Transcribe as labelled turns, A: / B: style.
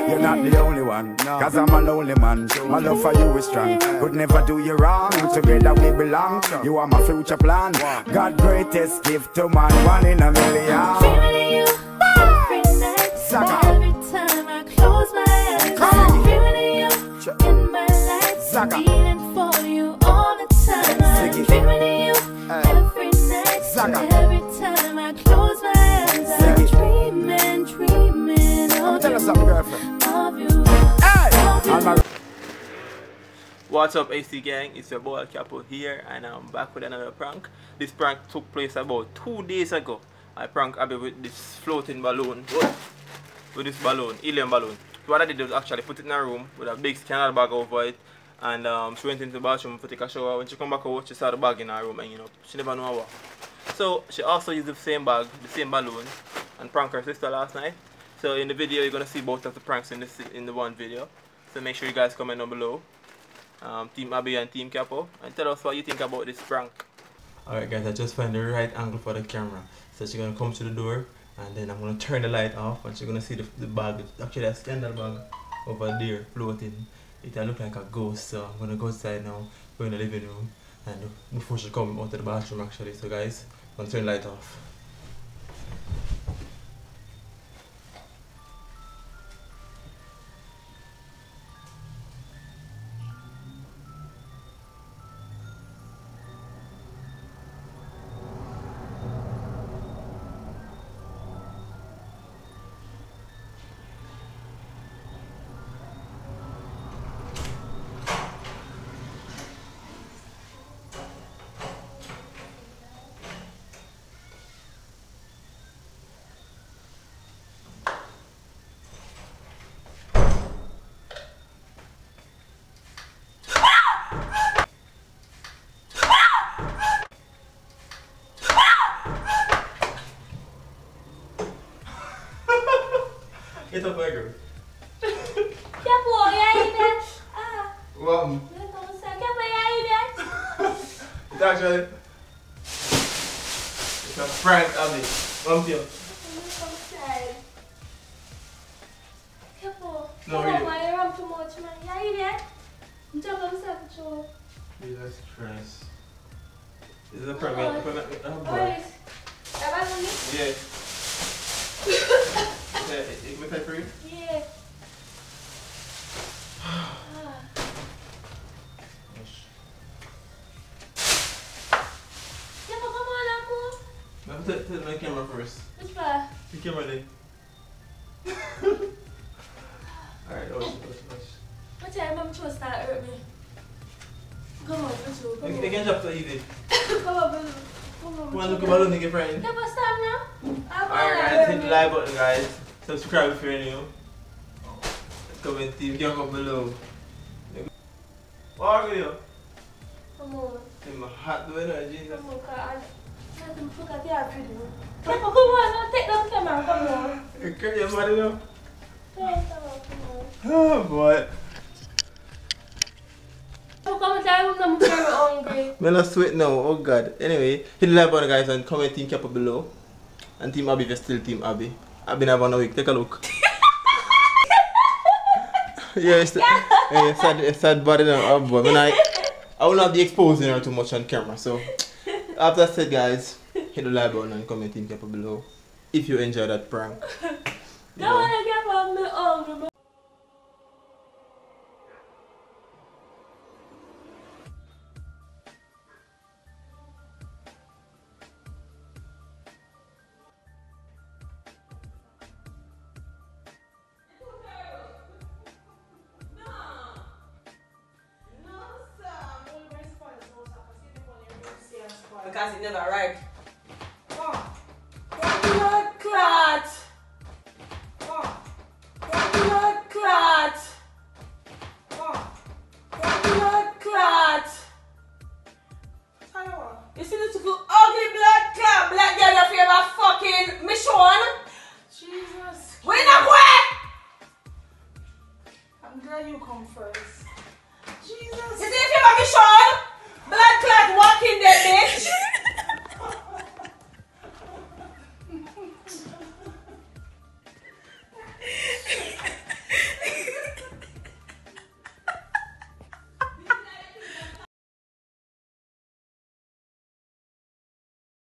A: You're not the only one, cause I'm a lonely man. My love for you is strong, could never do you wrong. Together we belong, you are my future plan. God greatest gift to man, 1 in a million.
B: Dreaming of you every night, every time I close my eyes. Dreaming of you in my life, feeling for you all the time. I'm dreaming of you every night, every time I close my eyes. I'm dreaming of you.
C: What's up, AC gang? It's your boy Capo here, and I'm back with another prank. This prank took place about 2 days ago. I pranked Abby with this floating balloon, with this balloon, helium balloon. So what I did was actually put it in a room with a big scanner bag over it, and she went into the bathroom to take a shower. When she come back out, she saw the bag in her room, and she never knew what. So she also used the same bag, the same balloon, and pranked her sister last night. So in the video, you're gonna see both of the pranks in the one video. So make sure you guys comment down below. Team Abbi and Team Capo, and tell us what you think about this prank. Alright guys, I just found the right angle for the camera. So she's gonna come to the door, and then I'm gonna turn the light off, and she's gonna see the bag. It's actually a scandal bag over there floating. It'll look like a ghost. So I'm gonna go outside now, go in the living room, and before she come out of the bathroom actually. So guys, I'm gonna turn the light off. Get up, my girl.
B: Capo, yeah, you there?
C: What?
B: Capo, yeah, you there?
C: It's actually it's a prank, Abby. Come here.
B: Capo,
C: No,
B: Capo,
C: really.
B: man, you run too much, man. Yeah, you there? I'm talking about myself, Joe.
C: Jesus Christ. This is a prank.
B: Alright.
C: Yeah. Ik ben tijd voor u?
B: Yeah. Capo, come on, Apple.
C: Let me take my camera first.
B: Which part?
C: The camera there. Alright, watch.
B: What time I'm supposed to start hurt me? Come on, let's go. Come
C: You can drop so easy.
B: on, baby. Come on.
C: Come on, look at balloon, you get friend.
B: Capo, stop now.
C: Alright guys, hit the like button guys. Subscribe if you're new. Comment team, comment below. What are you?
B: Come on.
C: In my hot doing it, Jesus.
B: Come on, God. Look at the outfit. Capo, come on, don't take down camera, come on.
C: You cut your body now?
B: Come on.
C: Oh boy.
B: Come on, I'm very hungry.
C: I'm not sweat now, oh god. Anyway, hit the like button guys and comment team Capo below. And Team Abbi if you're still Team Abbi. I've been having a week, take a look. Yeah, it's sad body now, oh boy. I will not be exposing her too much on camera. So after that said guys, hit the like button and comment Team Capo below if you enjoyed that prank.
B: Don't want to get on me hungry.
D: Because it never arrived.